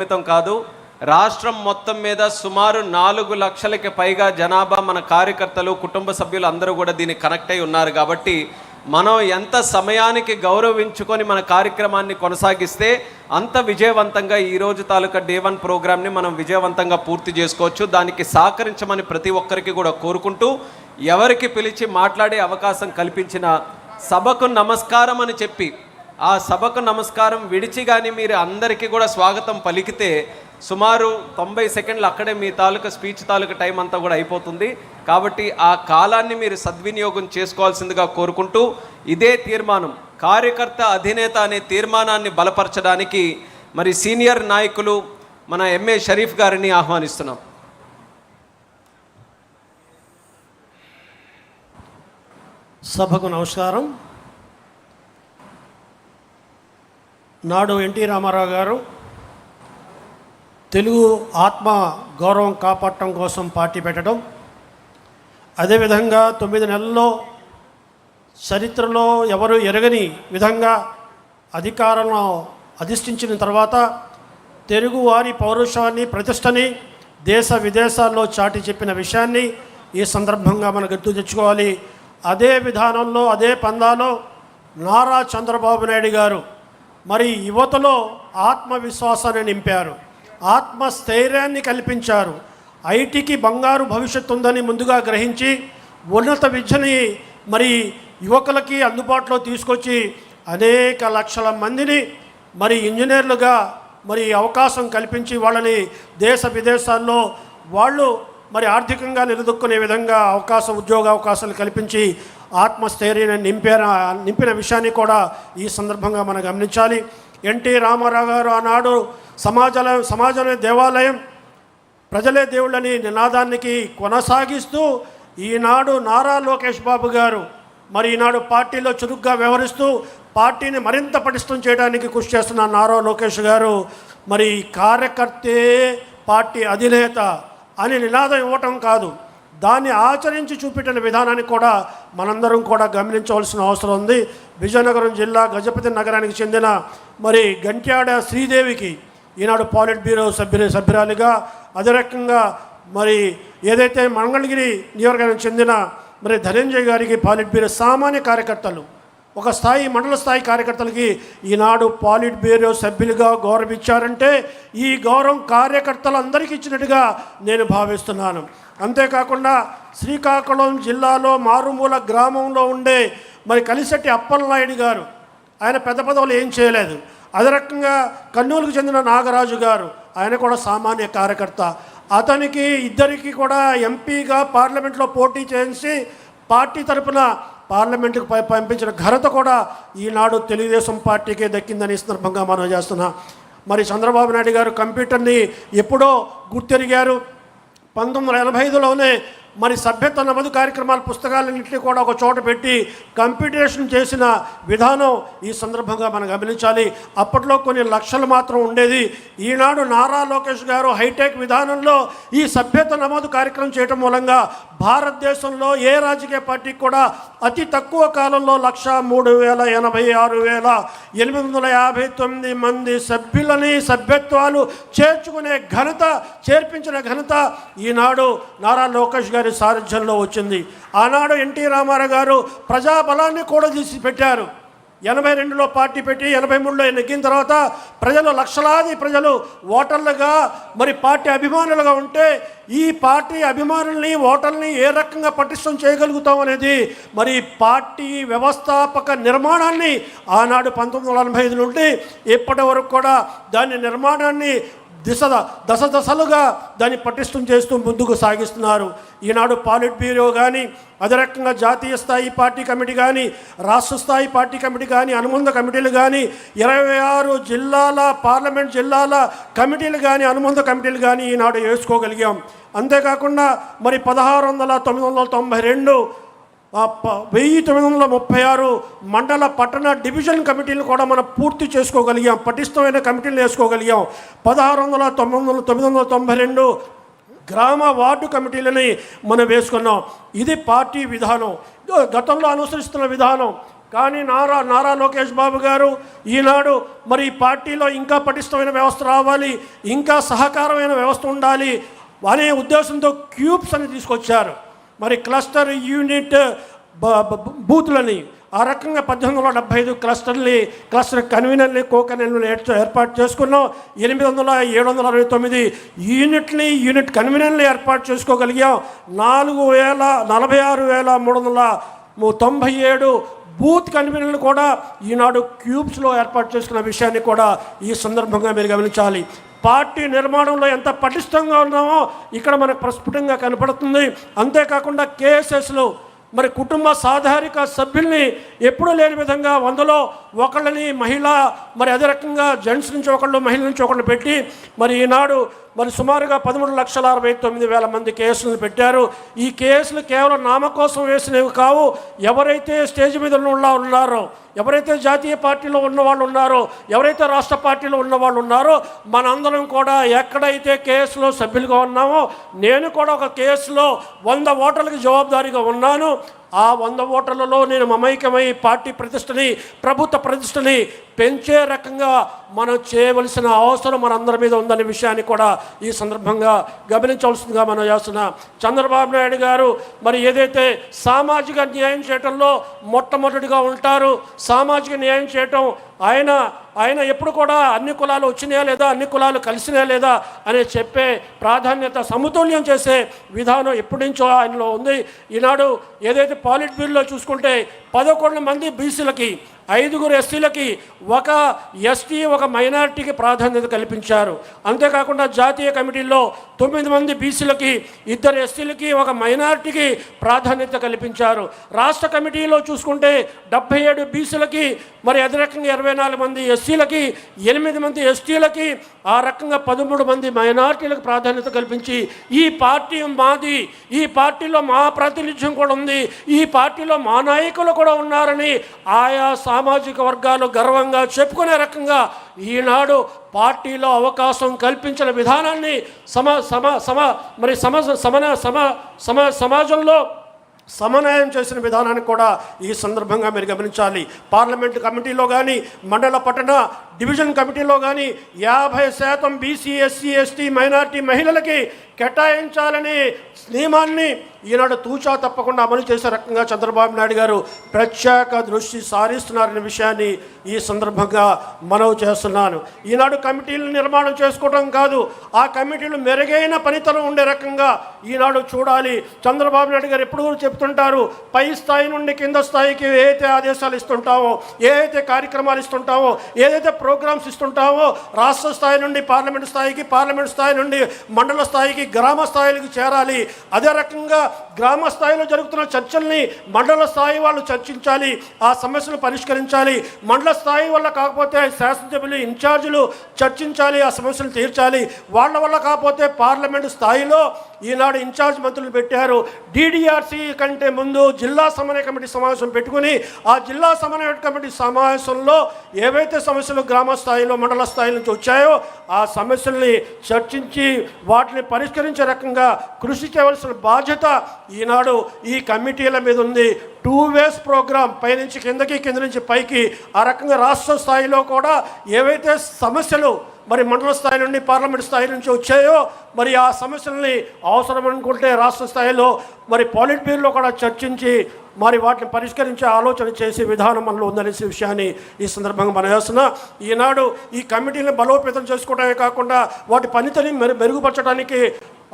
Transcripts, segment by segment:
పరిమితం కాదు, రాష్ట్రం మొత్తం మీద సుమారు 4 లక్షలకి పైగా జనాభా మన కార్యకర్తలు, కుటుంబ సభ్యులు అందరూ కూడా దీనికి కనెక్ట్ అయి ఉన్నారు. కాబట్టి మనం ఎంత సమయానికి గౌరవించుకొని మన కార్యక్రమాన్ని కొనసాగిస్తే అంత విజయవంతంగా ఈరోజు తాలూకా డే 1 ప్రోగ్రామ్ని మనం విజయవంతంగా పూర్తి చేసుకోవచ్చు. దానికి సహకరించమని ప్రతి ఒక్కరికి కూడా కోరుకుంటూ, ఎవరికి పిలిచి మాట్లాడే అవకాశం కల్పించిన సభకు నమస్కారం అని చెప్పి, ఆ సభకు నమస్కారం విడిచి కానీ మీరు అందరికీ కూడా స్వాగతం పలికితే సుమారు 90 సెకండ్లు అక్కడే మీ తాలూకా స్పీచ్ తాలూకా టైం అంతా కూడా అయిపోతుంది. కాబట్టి ఆ కాలాన్ని మీరు సద్వినియోగం చేసుకోవాల్సిందిగా కోరుకుంటూ, ఇదే తీర్మానం, కార్యకర్త అధినేత అనే తీర్మానాన్ని బలపరచడానికి మరి సీనియర్ నాయకులు మన ఎంఏ షరీఫ్ గారిని ఆహ్వానిస్తున్నాం. సభకు నమస్కారం. నాడు ఎన్టీ రామారావు గారు తెలుగు ఆత్మ గౌరవం కాపాడటం కోసం పార్టీ పెట్టడం, అదేవిధంగా 9 నెలల్లో చరిత్రలో ఎవరు ఎరగని విధంగా అధికారంలో అధిష్ఠించిన తర్వాత తెలుగు వారి పౌరుషాన్ని, ప్రతిష్టని దేశ విదేశాల్లో చాటి చెప్పిన విషయాన్ని ఈ సందర్భంగా మనం గుర్తు తెచ్చుకోవాలి. అదే విధానంలో, అదే పందాలో నారా చంద్రబాబు నాయుడు గారు మరి యువతలో ఆత్మవిశ్వాసాన్ని నింపారు, ఆత్మస్థైర్యాన్ని కల్పించారు. ఐటీకి బంగారు భవిష్యత్తు ఉందని ముందుగా గ్రహించి ఉన్నత విద్యని మరి యువకులకి అందుబాటులో తీసుకొచ్చి అనేక లక్షల మందిని మరి ఇంజనీర్లుగా మరి అవకాశం కల్పించి వాళ్ళని దేశ విదేశాల్లో వాళ్ళు మరి ఆర్థికంగా నిలదొక్కునే విధంగా ఉద్యోగ అవకాశాలు కల్పించి ఆత్మస్థైర్యాన్ని నింపిన విషయాన్ని కూడా ఈ సందర్భంగా మనం గమనించాలి. ఎన్టీ రామారావు గారు ఆనాడు సమాజమే దేవాలయం, ప్రజలే దేవుళ్ళని నినాదానికి కొనసాగిస్తూ ఈనాడు నారా లోకేష్ బాబు గారు మరి ఈనాడు పార్టీలో చురుగ్గా వ్యవహరిస్తూ పార్టీని మరింత పటిష్టం చేయడానికి కృషి చేస్తున్న నారా లోకేష్ గారు మరి కార్యకర్తే పార్టీ అధినేత అని నినాదం ఇవ్వటం కాదు, దాన్ని ఆచరించి చూపెట్టిన విధానాన్ని కూడా మనందరం కూడా గమనించవలసిన అవసరం ఉంది. విజయనగరం జిల్లా గజపతి నగరానికి చెందిన మరి గంట్యాడ శ్రీదేవికి ఈనాడు పాలిట్ బ్యూరో సభ్యురాలిగా, అదే రకంగా మరి ఏదైతే మంగళగిరి నియోజకవర్గానికి చెందిన మరి ధనంజయ్ గారికి పాలిట్ బ్యూరో, సామాన్య కార్యకర్తలు ఒక స్థాయి మండల స్థాయి కార్యకర్తలకి ఈనాడు పాలిట్ బ్యూరో సభ్యులుగా గౌరవించారంటే ఈ గౌరవం కార్యకర్తలందరికీ ఇచ్చినట్టుగా నేను భావిస్తున్నాను. అంతేకాకుండా శ్రీకాకుళం జిల్లాలో మారుమూల గ్రామంలో ఉండే మరి కలిసెట్టి అప్పలనాయుడు గారు, ఆయన పెద్ద పదవులు ఏం చేయలేదు. అదే రకంగా కర్నూలుకు చెందిన నాగరాజు గారు, ఆయన కూడా సామాన్య కార్యకర్త. అతనికి ఇద్దరికి కూడా ఎంపీగా పార్లమెంట్లో పోటీ చేసి పార్టీ తరఫున పార్లమెంటుకు పంపించిన ఘనత కూడా ఈనాడు తెలుగుదేశం పార్టీకే దక్కిందని సందర్భంగా మనం చేస్తున్నాం. మరి చంద్రబాబు నాయుడు గారు కంప్యూటర్ని ఎప్పుడో గుర్తెరిగారు. 1985లోనే మరి సభ్యత్వ నమోదు కార్యక్రమాల పుస్తకాలన్నింటినీ కూడా ఒక చోట పెట్టి కంప్యూటరేషన్ చేసిన విధానం ఈ సందర్భంగా మనం గమనించాలి. అప్పట్లో కొన్ని లక్షలు మాత్రం ఉండేది. ఈనాడు నారా లోకేష్ గారు హైటెక్ విధానంలో ఈ సభ్యత్వ నమోదు కార్యక్రమం చేయడం మూలంగా భారతదేశంలో ఏ రాజకీయ పార్టీకి కూడా అతి తక్కువ కాలంలో 1,03,86,859 మంది సభ్యులని సభ్యత్వాలు చేర్పించిన ఘనత ఈనాడు నారా లోకేష్ గారి సారథ్యంలో వచ్చింది. ఆనాడు ఎన్టీ రామారావు గారు ప్రజాబలాన్ని కూడా తీసి పెట్టారు. 82లో పార్టీ పెట్టి 83లో నెగ్గిన తర్వాత లక్షలాది ప్రజలు ఓటర్లుగా మరి పార్టీ అభిమానులుగా ఉంటే ఈ పార్టీ అభిమానుల్ని, ఓటర్ని ఏ రకంగా పటిష్టం చేయగలుగుతాం అనేది మరి పార్టీ వ్యవస్థాపక నిర్మాణాన్ని ఆనాడు 1985 నుండి ఇప్పటి వరకు కూడా దాని నిర్మాణాన్ని దశలుగా దాన్ని పటిష్టం చేస్తూ ముందుకు సాగిస్తున్నారు. ఈనాడు పాలిట్ బ్యూరో కానీ, అదే రకంగా జాతీయ స్థాయి పార్టీ కమిటీ కానీ, రాష్ట్ర స్థాయి పార్టీ కమిటీ కానీ, అనుబంధ కమిటీలు కానీ, 26 జిల్లాల పార్లమెంట్ జిల్లాల కమిటీలు కానీ, అనుబంధ కమిటీలు కానీ ఈనాడు వేసుకోగలిగాం. అంతేకాకుండా మరి 992 1936 మండల పట్టణ డివిజన్ కమిటీలు కూడా మనం పూర్తి చేసుకోగలిగాం, పటిష్టమైన కమిటీలు వేసుకోగలిగాం. 992 గ్రామ వార్డు కమిటీలని మనం వేసుకున్నాం. ఇది పార్టీ విధానం, గతంలో అనుసరిస్తున్న విధానం. కానీ నారా లోకేష్ బాబు గారు ఈనాడు మరి ఈ పార్టీలో ఇంకా పటిష్టమైన వ్యవస్థ రావాలి, ఇంకా సహకారమైన వ్యవస్థ ఉండాలి అనే ఉద్దేశంతో క్యూబ్స్ అని తీసుకొచ్చారు. మరి క్లస్టర్ యూనిట్ బూతులని ఆ రకంగా 1875 క్లస్టర్ కన్వీనర్ని కన్వీనర్ని ఏర్పాటు చేసుకున్నాం. 769 యూనిట్ కన్వీనర్ని ఏర్పాటు చేసుకోగలిగాం. 46,397 బూత్ కన్వీనర్లు కూడా ఈనాడు క్యూబ్స్లో ఏర్పాటు చేసుకున్న విషయాన్ని కూడా ఈ సందర్భంగా మీరు గమనించాలి. పార్టీ నిర్మాణంలో ఎంత పటిష్టంగా ఉన్నామో ఇక్కడ మనకు ప్రస్ఫుటంగా కనపడుతుంది. అంతేకాకుండా కేఎస్ఎస్లో మరి కుటుంబ సాధారిక సభ్యుల్ని ఎప్పుడూ లేని విధంగా 100లో ఒకళ్ళని మహిళ, మరి అదే రకంగా జెంట్స్ నుంచి ఒకళ్ళు, మహిళల నుంచి ఒకళ్ళు పెట్టి మరి ఈనాడు మరి సుమారుగా 13,69,000 మంది కేసులను పెట్టారు. ఈ కేసులు కేవలం నామ కోసం వేసినవి కావు. ఎవరైతే స్టేజ్ మీద ఉన్నారో, ఎవరైతే జాతీయ పార్టీలో ఉన్నవాళ్ళు ఉన్నారో, ఎవరైతే రాష్ట్ర పార్టీలో ఉన్నవాళ్ళు ఉన్నారో, మనందరం కూడా ఎక్కడైతే కేసులో సభ్యులుగా ఉన్నామో, నేను కూడా ఒక కేసులో 100 ఓటర్లకు జవాబుదారీగా ఉన్నాను. ఆ 100 ఓటర్లలో నేను మమైకమై పార్టీ ప్రతిష్టని, ప్రభుత్వ ప్రతిష్టని పెంచే రకంగా మనం చేయవలసిన అవసరం మనందరి మీద ఉందనే విషయాన్ని కూడా ఈ సందర్భంగా గమనించవలసిందిగా మనం చేస్తున్నా. చంద్రబాబు నాయుడు గారు మరి ఏదైతే సామాజిక న్యాయం చేయటంలో మొట్టమొదటిగా ఉంటారు, సామాజిక న్యాయం చేయటం ఆయన ఎప్పుడు కూడా అన్ని కులాలు వచ్చినాయా లేదా, అన్ని కులాలు కలిసినాయా లేదా అని చెప్పే ప్రాధాన్యత, సమతుల్యం చేసే విధానం ఎప్పటి నుంచో ఆయనలో ఉంది. ఈనాడు ఏదైతే పాలిట్ బ్యూరోలో చూసుకుంటే 11 మంది బీసీలకి, 5 ఎస్సీలకి, 1 ఎస్టీ, 1 మైనారిటీకి ప్రాధాన్యత కల్పించారు. అంతేకాకుండా జాతీయ కమిటీల్లో 9 మంది బీసీలకి, 2 ఎస్సీలకి, 1 మైనారిటీకి ప్రాధాన్యత కల్పించారు. రాష్ట్ర కమిటీలో చూసుకుంటే 77 బీసీలకి, మరి అదే రకంగా 24 మంది ఎస్సీలకి, 8 మంది ఎస్టీలకి, ఆ రకంగా 13 మంది మైనారిటీలకు ప్రాధాన్యత కల్పించి ఈ పార్టీ మాది, ఈ పార్టీలో మా ప్రాతినిధ్యం కూడా ఉంది, ఈ పార్టీలో మా నాయకులు కూడా ఉన్నారని ఆయా సామాజిక వర్గాలు గర్వంగా చెప్పుకునే రకంగా ఈనాడు పార్టీలో అవకాశం కల్పించిన విధానాన్ని సమాజంలో సమన్వయం చేసిన విధానాన్ని కూడా ఈ సందర్భంగా మీరు గమనించాలి. పార్లమెంటు కమిటీలో కానీ, మండల పట్టణ డివిజన్ కమిటీలో కానీ 50% బీసీ, ఎస్సీ, ఎస్టీ, మైనారిటీ మహిళలకి కేటాయించాలని నియమాన్ని ఈనాడు తూచా తప్పకుండా అమలు చేసే రకంగా చంద్రబాబు నాయుడు గారు ప్రత్యేక దృష్టి సారిస్తున్నారనే విషయాన్ని ఈ సందర్భంగా మనవి చేస్తున్నాను. ఈనాడు కమిటీలు నిర్మాణం చేసుకోవడం కాదు, ఆ కమిటీలు మెరుగైన పనితనం ఉండే రకంగా ఈనాడు చూడాలి. చంద్రబాబు నాయుడు గారు ఎప్పుడు చెప్తుంటారు, పై స్థాయి నుండి కింద స్థాయికి ఏదైతే ఆదేశాలు ఇస్తుంటామో, ఏదైతే కార్యక్రమాలు ఇస్తుంటామో, ఏదైతే ప్రోగ్రామ్స్ ఇస్తుంటామో, రాష్ట్ర స్థాయి నుండి పార్లమెంటు స్థాయికి, పార్లమెంటు స్థాయి నుండి మండల స్థాయికి, గ్రామ స్థాయిలకు చేరాలి. అదే రకంగా గ్రామ స్థాయిలో జరుగుతున్న చర్చల్ని మండల స్థాయి వాళ్ళు చర్చించాలి, ఆ సమస్యలు పరిష్కరించాలి. మండల స్థాయి వల్ల కాకపోతే శాసనసభ్యులు, ఇన్ఛార్జీలు చర్చించాలి, ఆ సమస్యలు తీర్చాలి. వాళ్ళ వల్ల కాకపోతే పార్లమెంటు స్థాయిలో ఈనాడు ఇన్ఛార్జ్ మంత్రులు పెట్టారు. DDRC కంటే ముందు జిల్లా సమన్వయ కమిటీ సమావేశం పెట్టుకుని ఆ జిల్లా సమన్వయ కమిటీ సమావేశంలో ఏవైతే సమస్యలు గ్రామ స్థాయిలో, మండల స్థాయి నుంచి వచ్చాయో ఆ సమస్యల్ని చర్చించి వాటిని పరిష్కరించే రకంగా కృషి చేయవలసిన బాధ్యత ఈనాడు ఈ కమిటీల మీద ఉంది. 2 ways ప్రోగ్రామ్, పైనుంచి కిందకి, కింద నుంచి పైకి, ఆ రకంగా రాష్ట్ర స్థాయిలో కూడా ఏవైతే సమస్యలు మరి మండల స్థాయి నుండి, పార్లమెంట్ స్థాయి నుంచి వచ్చాయో మరి ఆ సమస్యల్ని అవసరం అనుకుంటే రాష్ట్ర స్థాయిలో మరి పాలిట్ బ్యూరోలో కూడా చర్చించి మరి వాటిని పరిష్కరించే ఆలోచన చేసే విధానం మనలో ఉందనే విషయాన్ని ఈ సందర్భంగా మనం చేస్తున్నా. ఈనాడు ఈ కమిటీలను బలోపేతం చేసుకోవడమే కాకుండా వాటి పనితీరుని మెరుగుపరచడానికి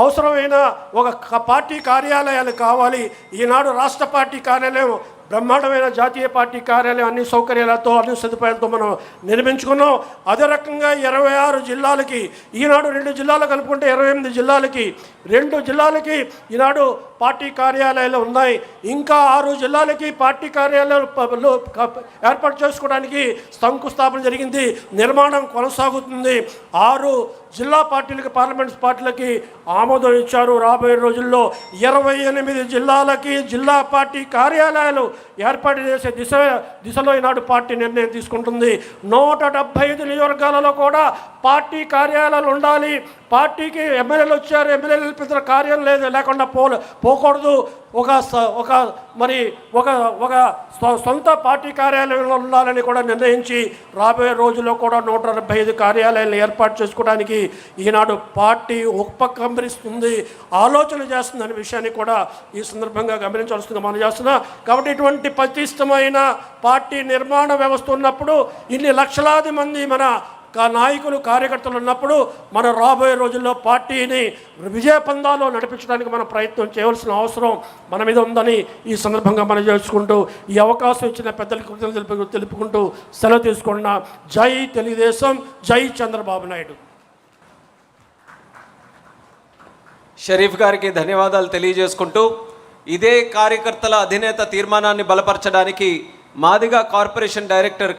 అవసరమైన ఒక పార్టీ కార్యాలయాలు కావాలి. ఈనాడు రాష్ట్ర పార్టీ కార్యాలయం బ్రహ్మాండమైన జాతీయ పార్టీ కార్యాలయం అన్ని సౌకర్యాలతో, అన్ని సదుపాయాలతో మనం నిర్మించుకున్నాం. అదే రకంగా 26 జిల్లాలకి, ఈనాడు 2 జిల్లాలు కలుపుకుంటే 28 జిల్లాలకి, 2 జిల్లాలకి ఈనాడు పార్టీ కార్యాలయాలు ఉన్నాయి. ఇంకా 6 జిల్లాలకి పార్టీ కార్యాలయాలు ఏర్పాటు చేసుకోవడానికి శంకుస్థాపన జరిగింది, నిర్మాణం కొనసాగుతుంది. 6 జిల్లా పార్టీలకి, పార్లమెంట్ పార్టీలకి ఆమోదం ఇచ్చారు. రాబోయే రోజుల్లో 28 జిల్లాలకి జిల్లా పార్టీ కార్యాలయాలు ఏర్పాటు చేసే దిశలో ఈనాడు పార్టీ నిర్ణయం తీసుకుంటుంది. 175 నియోజకవర్గాలలో కూడా పార్టీ కార్యాలయాలు ఉండాలి. పార్టీకి ఎమ్మెల్యేలు వచ్చారు, ఎమ్మెల్యేలు పెద్ద కార్యం లేకుండా పోకూడదు. ఒక సొంత పార్టీ కార్యాలయంలో ఉండాలని కూడా నిర్ణయించి రాబోయే రోజుల్లో కూడా 175 కార్యాలయాలను ఏర్పాటు చేసుకోవడానికి ఈనాడు పార్టీ ఉపక్రమిస్తుంది, ఆలోచన చేస్తుందనే విషయాన్ని కూడా ఈ సందర్భంగా గమనించాల్సిందిగా మనం చేస్తున్నా. కాబట్టి ఇటువంటి పటిష్టమైన పార్టీ నిర్మాణ వ్యవస్థ ఉన్నప్పుడు, ఇన్ని లక్షలాది మంది మన నాయకులు కార్యకర్తలు ఉన్నప్పుడు, మన రాబోయే రోజుల్లో పార్టీని విజయపందాలో నడిపించడానికి మనం ప్రయత్నం చేయవలసిన అవసరం మన మీద ఉందని ఈ సందర్భంగా మనం చేసుకుంటూ, ఈ అవకాశం ఇచ్చిన పెద్దలకు కృతజ్ఞతలు తెలుపుకుంటూ సెలవు తీసుకున్న. జై తెలుగుదేశం, జై చంద్రబాబు నాయుడు. షరీఫ్ గారికి ధన్యవాదాలు తెలియజేసుకుంటూ, ఇదే కార్యకర్తల అధినేత తీర్మానాన్ని బలపరచడానికి మాదిగ కార్పొరేషన్ డైరెక్టర్